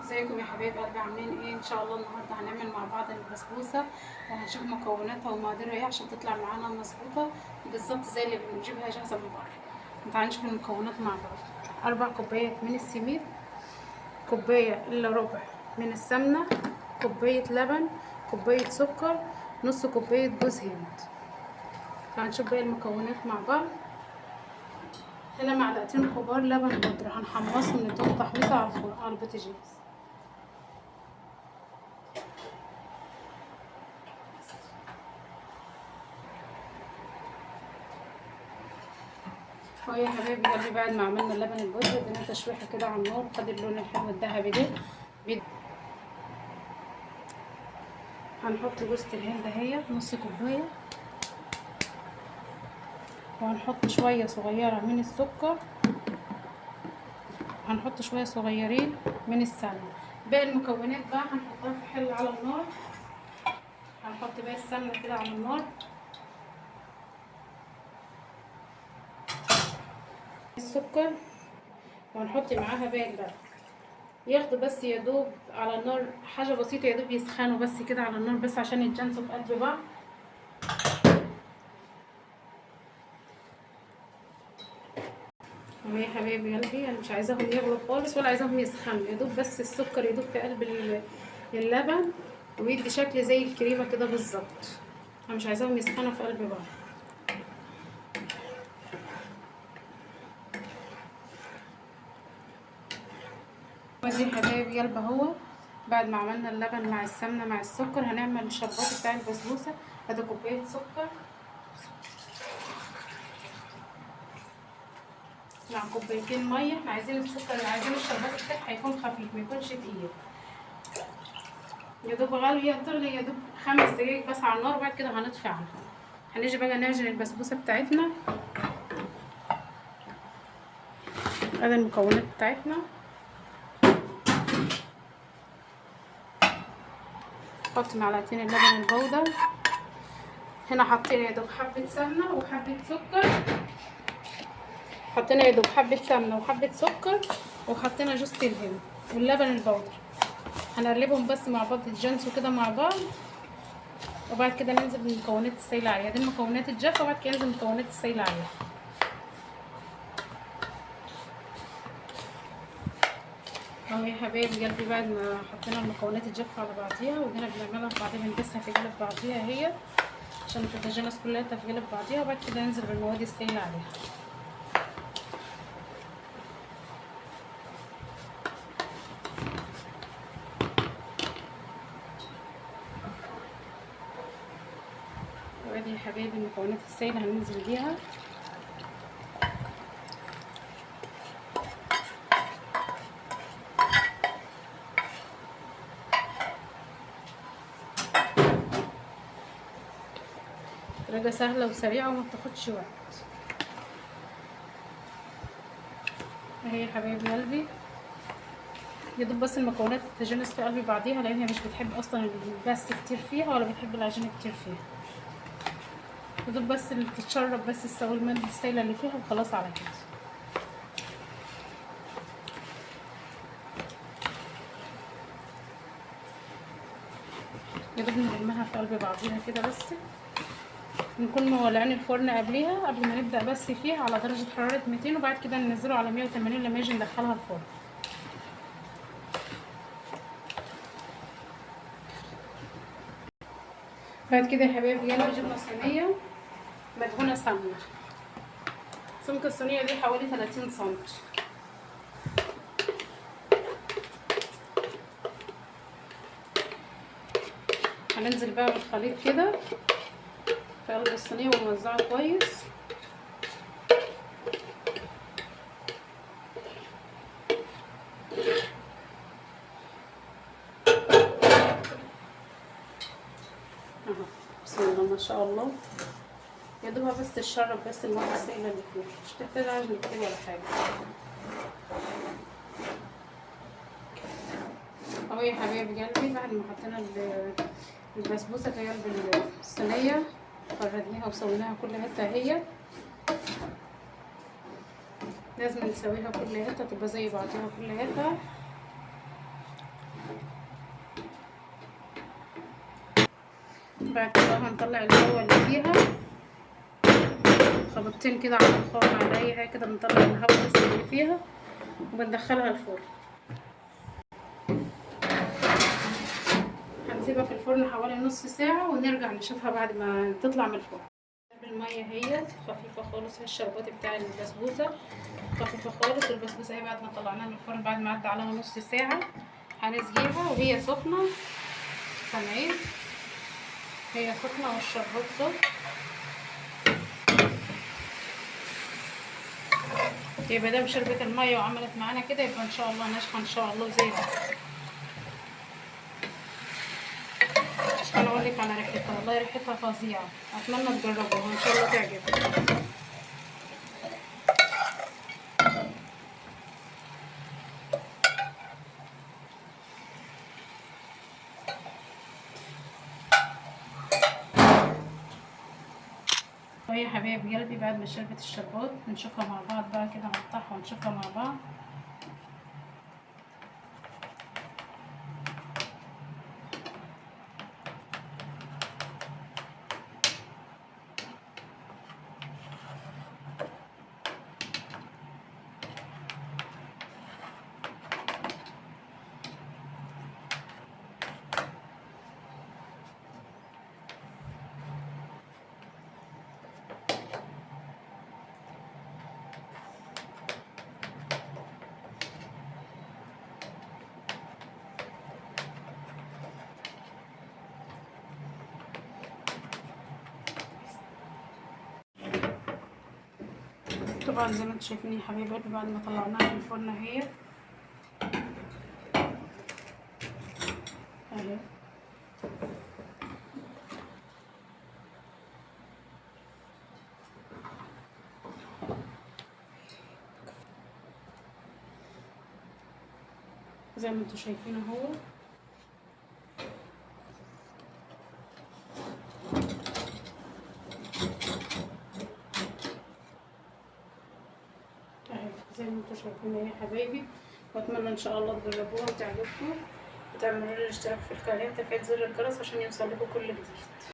ازيكم يا حبايب قلبي، عاملين ايه؟ ان شاء الله النهارده هنعمل مع بعض البسبوسه، وهنشوف مكوناتها ومقاديرها ايه عشان تطلع معانا مظبوطه بالظبط زي اللي بنجيبها جاهزه من بره. تعالوا نشوف المكونات مع بعض. 4 كوبايات من السميد، كوبايه الا ربع من السمنه، كوبايه لبن، كوبايه سكر، نص كوبايه جوز هند. تعالوا نشوف باقي المكونات مع بعض. هنا معلقتين كبار لبن بودره، هنحمصهم نديهم تحميصه على البوتاجاز. اهو يا حبايبي قلبي، بعد ما عملنا اللبن البودرة ادينا تشويحه كده على النار، خد اللون الحلو الذهبي ده. هنحط جوزة الهند اهي نص كوبايه، وهنحط شويه صغيره من السكر، هنحط شويه صغيرين من السمنه. باقي المكونات بقى هنحطها في حله على النار. هنحط باقي السمنه كده على النار، السكر، وهنحط معاها باقي اللبن. ياخدوا بس يدوب على النار حاجه بسيطه، يدوب يسخنوا بس كده على النار بس عشان يتجانسوا في قلب بعض. اهو يا حبايبي قلبي، انا مش عايزاهم يغلوا خالص ولا عايزاهم يسخنوا، يدوب بس السكر يدوب في قلب اللبن ويدي شكل زي الكريمه كده بالظبط. انا مش عايزاهم يسخنوا في قلب بعض. ودي يا حبايبي قلب اهو، بعد ما عملنا اللبن مع السمنه مع السكر هنعمل الشربات بتاع البسبوسه. ادي كوبايه سكر مع كوبايتين ميه. احنا عايزين السكر، عايزين الشربات بتاعها يكون خفيف ما يكونش تقيل. يا دوب غاليه تغلي يا دوب 5 دقايق بس على النار، وبعد كده هنطفي عنها. هنيجي بقى نعجن البسبوسه بتاعتنا. ادي المكونات بتاعتنا. نحط معلقتين اللبن البودر. هنا حطينا يا دوب حبه سمنه وحبه سكر، حطينا يا دوب حبه سمنه وحبه سكر، وحطينا جوز الهند واللبن البودر. هنقلبهم بس مع بعض يتجانسوا كده مع بعض، وبعد كده ننزل بالمكونات السايله عليها. دي المكونات الجافه، وبعد كده ننزل بالمكونات السايله عليها. اهو يا حبايبي قلبي، بعد ما حطينا المكونات الجافه على بعضيها وجينا بنعملها في بعضيها، بنبسها في قلب بعضيها اهي عشان تتجانس كلها في قلب بعضيها، وبعد كده ننزل بالمواد السايله عليها. وادي يا حبايبي المكونات السايله هننزل بيها. طريقه سهله وسريعه وما بتاخدش وقت. اهي يا حبايبي قلبي، يا دوب بس المكونات تتجانس في قلب بعضيها، لان هي مش بتحب اصلا البس كتير فيها ولا بتحب العجينه كتير فيها. يا دوب بس اللي تتشرب بس الماده السايله اللي فيها وخلاص على كده. يا دوب نلمها في قلب بعضيها كده بس. نكون مولعين الفرن قبليها قبل ما نبدا بس فيها على درجه حراره 200، وبعد كده ننزله على 180 لما يجي ندخلها الفرن. بعد كده يا حبايبي يلا جبنا صينيه مدهونه سمنه. سمك الصينيه دي حوالي 30 سم. هننزل بقى بالخليط كده في قلب الصينيه ونوزعه كويس. اهو بسم الله ما شاء الله. يا دوبها بس تشرب بس الميه السائله اللي فيها، مش بتحتاج عجن كتير ولا حاجه. اهو يا حبايبي قلبي، بعد ما حطينا البسبوسه في قلب الصينيه فردناها وسويناها كل حته اهي. لازم نسويها كل حته تبقى زي بعضيها كل حته. بعد كده هنطلع الهواء اللي فيها، خبطتين كده على الخار على اي حاجه كده، بنطلع الهواء بس اللي فيها وبندخلها الفرن. هنسيبها في الفرن حوالي نص ساعه ونرجع نشوفها بعد ما تطلع من الفرن. الميه هي خفيفه خالص، هي الشربات بتاع البسبوسه خفيفه خالص. البسبوسه اهي بعد ما طلعناها من الفرن بعد ما عدى عليها نص ساعه هنسقيها وهي سخنه. سامعين؟ هي سخنه والشربات سخن. يبقى دام شربت الميه وعملت معانا كده يبقى ان شاء الله ناشفه ان شاء الله زي العسل. مش هنقول لك على ريحتها، والله ريحتها فظيعه، اتمنى تجربوها ان شاء الله تعجبكم. ويا حبايب قلبي بعد ما شربت الشربات نشوفها مع بعض بقى كده، نقطعها ونشوفها مع بعض. طبعا زي ما انتم شايفين يا حبايب قلبي بعد ما طلعناها من الفرن اهي زي ما انتم شايفين اهو. زي ما انتم شايفين اهي يا حبايبي، واتمنى ان شاء الله تجربوها وتعجبكم وتعملوا لي الاشتراك في القناه وتفعيل زر الجرس عشان يوصل لكم كل جديد.